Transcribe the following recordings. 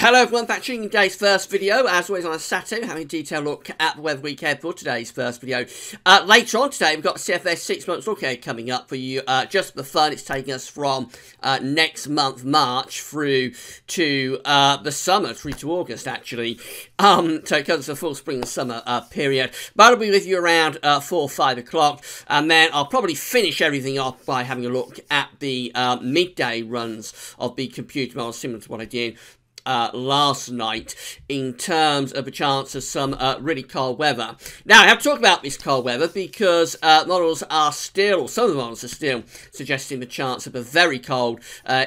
Hello everyone, back to today's first video, as always on a Saturday, having a detailed look at the weather weekend for today's first video. Later on today, we've got CFS 6 months look ahead coming up for you, just for fun. It's taking us from next month, March, through to the summer, through to August actually. So it covers the full spring and summer period. But I'll be with you around 4 or 5 o'clock, and then I'll probably finish everything off by having a look at the midday runs of the computer model, similar to what I did last night in terms of a chance of some really cold weather. Now, I have to talk about this cold weather because models are still, or some of the models are still, suggesting the chance of a very cold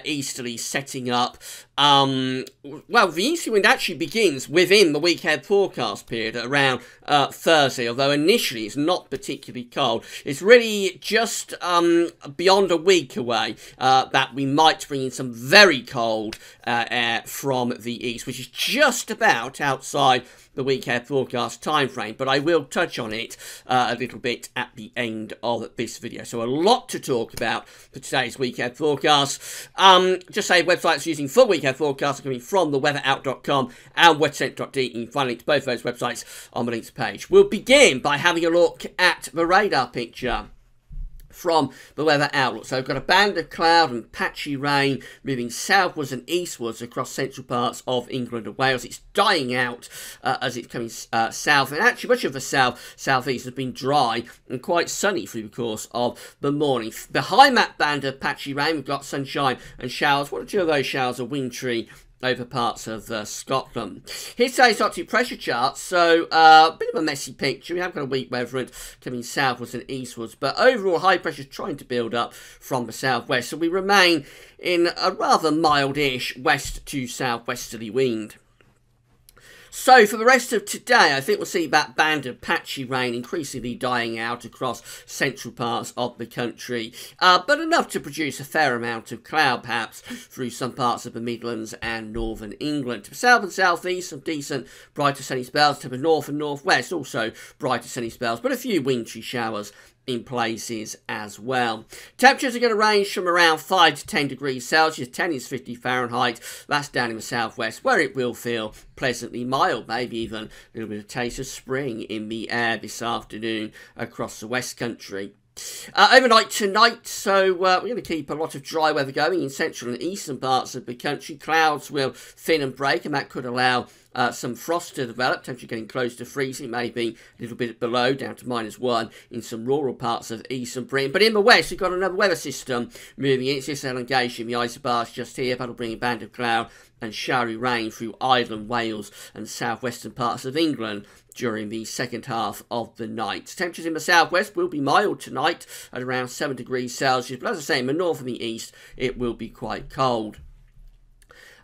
easterly setting up. Well, the easterly wind actually begins within the weekend forecast period at around Thursday, although initially it's not particularly cold. It's really just beyond a week away that we might bring in some very cold air from the east, which is just about outside the weekend forecast time frame, but I will touch on it a little bit at the end of this video. So a lot to talk about for today's weekend forecast. Just say websites using full weekend forecasts are coming from theweatherout.com and weathercentre.de. You can find links to both those websites on the links page. We'll begin by having a look at the radar picture from the Weather Outlook. So we've got a band of cloud and patchy rain moving southwards and eastwards across central parts of England and Wales. It's dying out as it's coming south, and actually much of the southeast has been dry and quite sunny through the course of the morning. Behind that band of patchy rain, we've got sunshine and showers. One or two of those showers are wintry over parts of Scotland. Here's today's Arctic pressure chart. So a bit of a messy picture. We have got a weak weather front coming southwards and eastwards, but overall high pressure is trying to build up from the southwest. So we remain in a rather mildish west to southwesterly wind. So for the rest of today, I think we'll see that band of patchy rain increasingly dying out across central parts of the country, but enough to produce a fair amount of cloud, perhaps, through some parts of the Midlands and northern England. To the south and southeast, some decent brighter sunny spells. To the north and northwest, also brighter sunny spells, but a few wintry showers in places as well. Temperatures are going to range from around 5 to 10 degrees Celsius. 10 is 50 Fahrenheit. That's down in the southwest, where it will feel pleasantly mild, maybe even a little bit of taste of spring in the air this afternoon across the West Country. Overnight tonight, so we're going to keep a lot of dry weather going in central and eastern parts of the country. Clouds will thin and break, and that could allow some frost to develop, temperature getting close to freezing, maybe a little bit below, down to -1 in some rural parts of eastern Britain. But in the west, we've got another weather system moving in. It's this elongation, the isobars just here. That'll bring a band of cloud and showery rain through Ireland, Wales and southwestern parts of England during the second half of the night. Temperatures in the southwest will be mild tonight at around 7 degrees Celsius, but as I say, in the north and the east, it will be quite cold.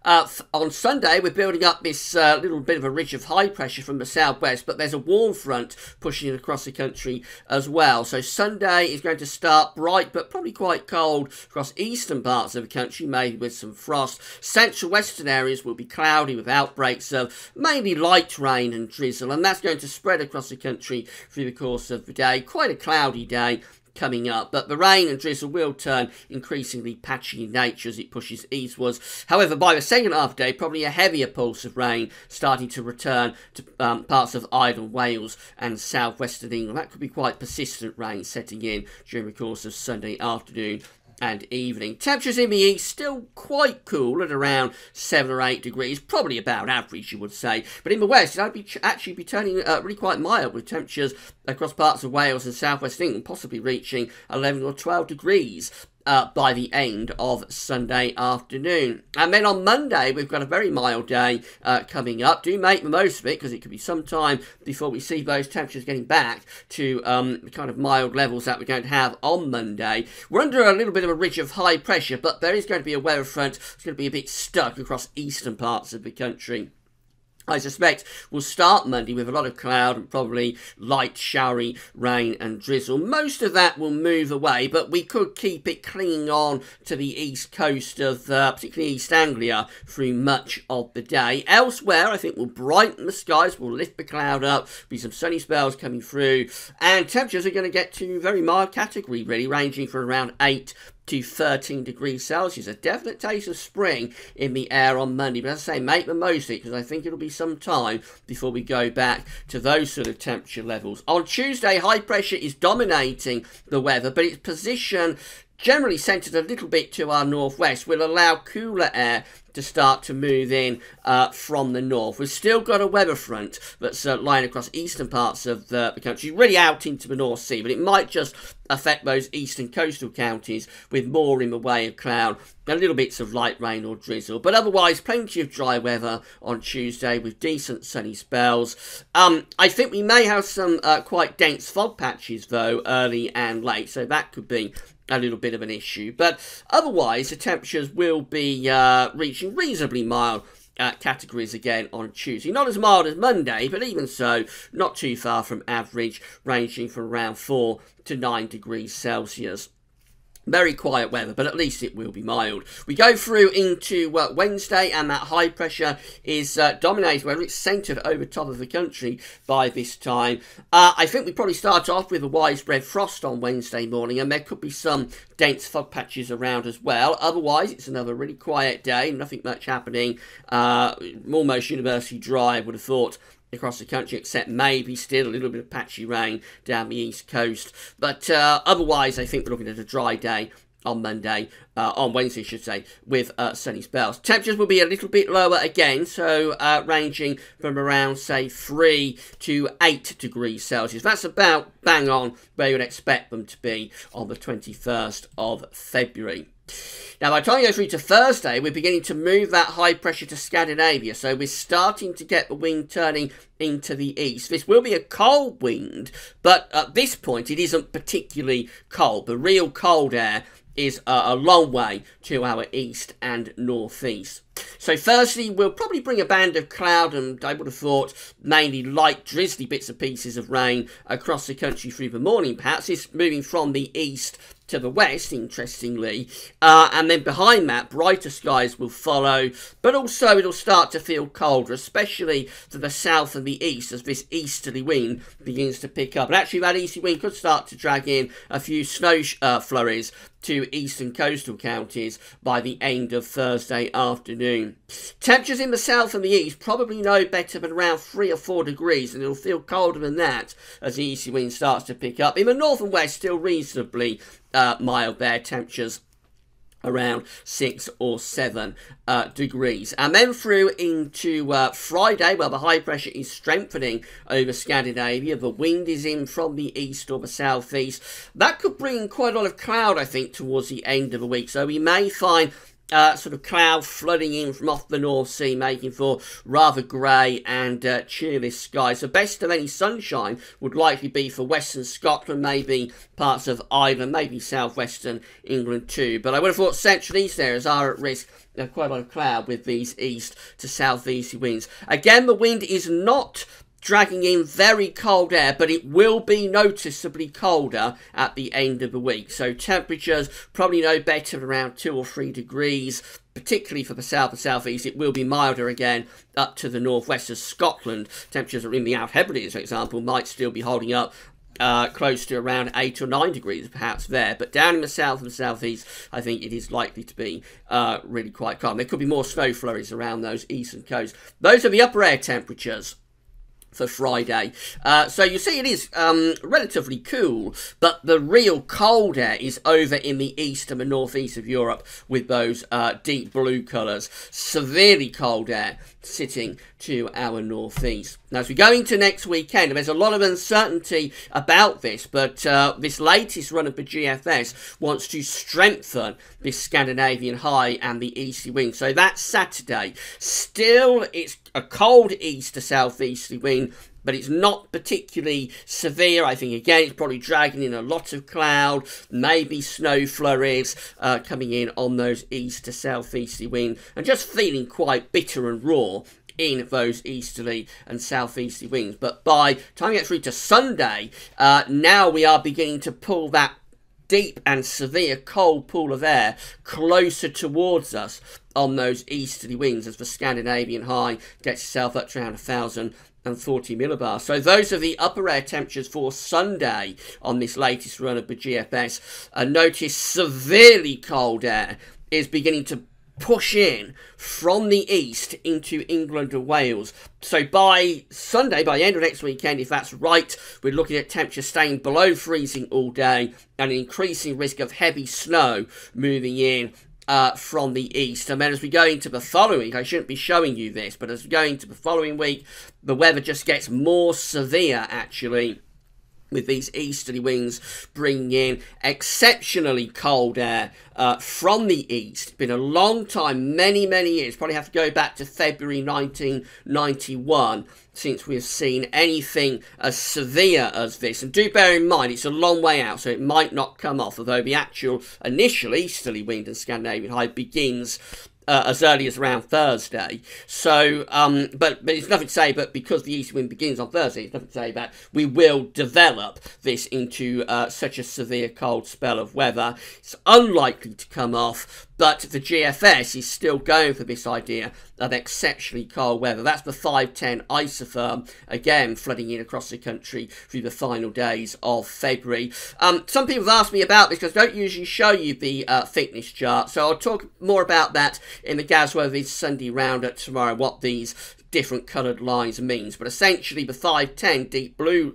On Sunday, we're building up this little bit of a ridge of high pressure from the southwest, but there's a warm front pushing it across the country as well. So Sunday is going to start bright, but probably quite cold across eastern parts of the country, maybe with some frost. Central western areas will be cloudy with outbreaks of mainly light rain and drizzle, and that's going to spread across the country through the course of the day. Quite a cloudy day coming up, but the rain and drizzle will turn increasingly patchy in nature as it pushes eastwards. However, by the second half of the day, probably a heavier pulse of rain starting to return to parts of Ireland, Wales and southwestern England. That could be quite persistent rain setting in during the course of Sunday afternoon and evening. Temperatures in the east still quite cool at around 7 or 8 degrees, probably about average you would say, but in the west it'll actually be turning really quite mild, with temperatures across parts of Wales and southwest England possibly reaching 11 or 12 degrees by the end of Sunday afternoon. And then on Monday, we've got a very mild day coming up. Do make the most of it, because it could be some time before we see those temperatures getting back to the kind of mild levels that we're going to have on Monday. We're under a little bit of a ridge of high pressure, but there is going to be a weather front that's going to be a bit stuck across eastern parts of the country. I suspect we'll start Monday with a lot of cloud and probably light showery rain and drizzle. Most of that will move away, but we could keep it clinging on to the east coast of particularly East Anglia through much of the day. Elsewhere, I think we'll brighten the skies, we'll lift the cloud up, be some sunny spells coming through, and temperatures are going to get to very mild category, really, ranging from around 8 to 13 degrees Celsius. A definite taste of spring in the air on Monday. But as I say, make the most of it, because I think it'll be some time before we go back to those sort of temperature levels. On Tuesday, high pressure is dominating the weather, but its position, generally centred a little bit to our northwest, will allow cooler air to start to move in from the north. We've still got a weather front that's lying across eastern parts of the country, really out into the North Sea, but it might just affect those eastern coastal counties with more in the way of cloud and little bits of light rain or drizzle. But otherwise, plenty of dry weather on Tuesday with decent sunny spells. I think we may have some quite dense fog patches, though, early and late, so that could be a little bit of an issue. But otherwise, the temperatures will be reaching reasonably mild categories again on Tuesday. Not as mild as Monday, but even so, not too far from average, ranging from around 4 to 9 degrees Celsius. Very quiet weather, but at least it will be mild. We go through into Wednesday, and that high pressure is dominating, whether it's centred over top of the country by this time. I think we probably start off with a widespread frost on Wednesday morning, and there could be some dense fog patches around as well. Otherwise, it's another really quiet day, nothing much happening. Almost universally dry, I would have thought, across the country, except maybe still a little bit of patchy rain down the east coast. But otherwise, I think we're looking at a dry day on Monday, on Wednesday, I should say, with sunny spells. Temperatures will be a little bit lower again, so ranging from around, say, 3 to 8 degrees Celsius. That's about bang on where you would expect them to be on the 21st of February. Now, by the time we go through to Thursday, we're beginning to move that high pressure to Scandinavia. So we're starting to get the wind turning into the east. This will be a cold wind, but at this point, it isn't particularly cold. The real cold air is a long way to our east and northeast. So firstly, we'll probably bring a band of cloud and, I would have thought, mainly light drizzly bits and pieces of rain across the country through the morning. Perhaps it's moving from the east to the west, interestingly, and then behind that, brighter skies will follow, but also it'll start to feel colder, especially to the south and the east, as this easterly wind begins to pick up. And actually, that easterly wind could start to drag in a few snow flurries to eastern coastal counties by the end of Thursday afternoon. Temperatures in the south and the east probably no better than around 3 or 4 degrees, and it'll feel colder than that as the easterly wind starts to pick up. In the north and west, still reasonably mild there, temperatures around 6 or 7 degrees. And then through into Friday, well, the high pressure is strengthening over Scandinavia. The wind is in from the east or the southeast. That could bring quite a lot of cloud, I think, towards the end of the week. So we may find sort of cloud flooding in from off the North Sea, making for rather grey and cheerless skies. The best of any sunshine would likely be for western Scotland, maybe parts of Ireland, maybe southwestern England too. But I would have thought central east areas are at risk of quite a lot of cloud with these east to southeasterly winds. Again, the wind is not dragging in very cold air, but it will be noticeably colder at the end of the week. So temperatures probably no better than around 2 or 3 degrees, particularly for the south and southeast. It will be milder again up to the northwest of Scotland. Temperatures are in the Outer Hebrides, for example, might still be holding up close to around 8 or 9 degrees perhaps there, but down in the south and the southeast, I think it is likely to be really quite calm. There could be more snow flurries around those eastern coasts. Those are the upper air temperatures for Friday. So you see it is relatively cool, but the real cold air is over in the east and the northeast of Europe with those deep blue colours. Severely cold air sitting to our northeast. Now, as we go into next weekend, there's a lot of uncertainty about this, but this latest run of the GFS wants to strengthen this Scandinavian high and the easterly wind. So that's Saturday. Still, it's a cold east to southeasterly wind, but it's not particularly severe. I think, again, it's probably dragging in a lot of cloud, maybe snow flurries coming in on those east to southeasterly wind, and just feeling quite bitter and raw in those easterly and southeasterly winds. But by the time we get through to Sunday, now we are beginning to pull that deep and severe cold pool of air closer towards us on those easterly winds as the Scandinavian high gets itself up to around 1,000 and 40 millibars. So those are the upper air temperatures for Sunday on this latest run of the GFS. Notice severely cold air is beginning to push in from the east into England and Wales. So by Sunday, by the end of next weekend, if that's right, we're looking at temperatures staying below freezing all day and an increasing risk of heavy snow moving in from the east. And then as we go into the following, I shouldn't be showing you this, but as we go into the following week, the weather just gets more severe, actually, with these easterly winds bringing in exceptionally cold air from the east. It's been a long time, many, many years, probably have to go back to February 1991 since we've seen anything as severe as this. And do bear in mind, it's a long way out, so it might not come off, although the actual initial easterly wind in Scandinavian High begins as early as around Thursday. So, but it's nothing to say, but because the east wind begins on Thursday, it's nothing to say that we will develop this into such a severe cold spell of weather. It's unlikely to come off, but the GFS is still going for this idea of exceptionally cold weather. That's the 510 isotherm, again, flooding in across the country through the final days of February. Some people have asked me about this because I don't usually show you the thickness chart, so I'll talk more about that in the Gasworthy Sunday Roundup tomorrow, what these different coloured lines means. But essentially the 510 deep blue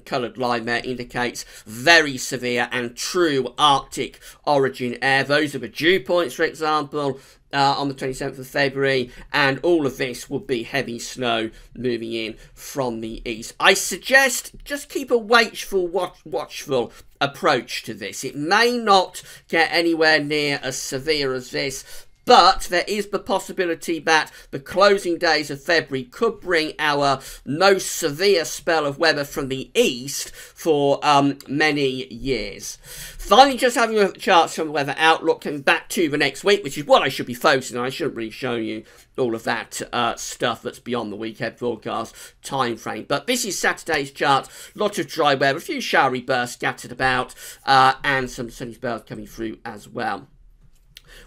coloured line there indicates very severe and true Arctic origin air. Those are the dew points, for example, on the 27th of February, and all of this will be heavy snow moving in from the east. I suggest just keep a watchful approach to this. It may not get anywhere near as severe as this, but there is the possibility that the closing days of February could bring our most severe spell of weather from the east for many years. Finally, just having a look at the charts from the weather outlook, coming back to the next week, which is what I should be focusing on. I shouldn't really show you all of that stuff that's beyond the weekend forecast time frame. But this is Saturday's chart. Lot of dry weather, a few showery bursts scattered about, and some sunny spells coming through as well.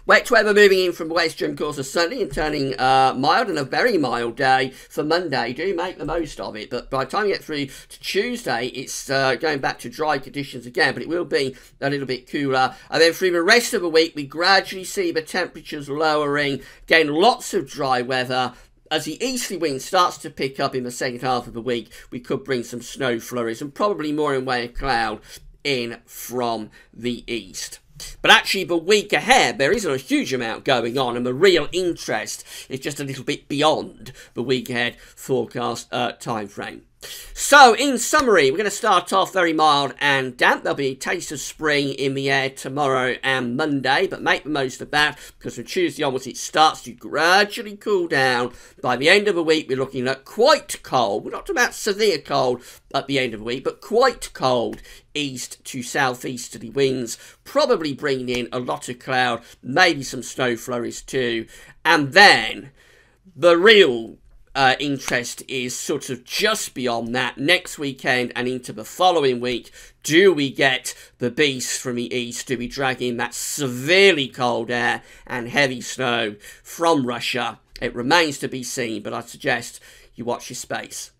Wet weather moving in from west during the course of Sunday and turning mild, and a very mild day for Monday. Do make the most of it, but by the time you get through to Tuesday, it's going back to dry conditions again, but it will be a little bit cooler. And then through the rest of the week, we gradually see the temperatures lowering. Again, lots of dry weather. As the easterly wind starts to pick up in the second half of the week, we could bring some snow flurries and probably more in way of cloud in from the east. But actually, the week ahead, there isn't a huge amount going on, and the real interest is just a little bit beyond the week ahead forecast time frame. So, in summary, we're going to start off very mild and damp. There'll be a taste of spring in the air tomorrow and Monday, but make the most of that, because from Tuesday onwards it starts to gradually cool down. By the end of the week, we're looking at quite cold. We're not talking about severe cold at the end of the week, but quite cold east to southeasterly winds, probably bringing in a lot of cloud, maybe some snow flurries too. And then the real interest is sort of just beyond that, next weekend and into the following week. Do we get the beast from the east? Do we drag in that severely cold air and heavy snow from Russia? It remains to be seen, but I suggest you watch your space.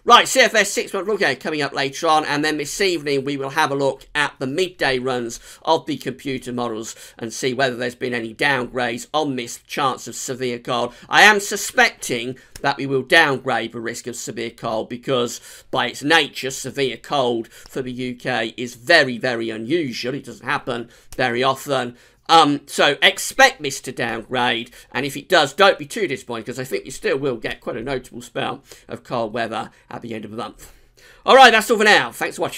Right, CFS 6-month look coming up later on, and then this evening we will have a look at the midday runs of the computer models and see whether there's been any downgrades on this chance of severe cold. I am suspecting that we will downgrade the risk of severe cold because by its nature, severe cold for the UK is very, very unusual. It doesn't happen very often. So expect this to downgrade, and if it does, don't be too disappointed, because I think you still will get quite a notable spell of cold weather at the end of the month. Alright, that's all for now. Thanks for watching.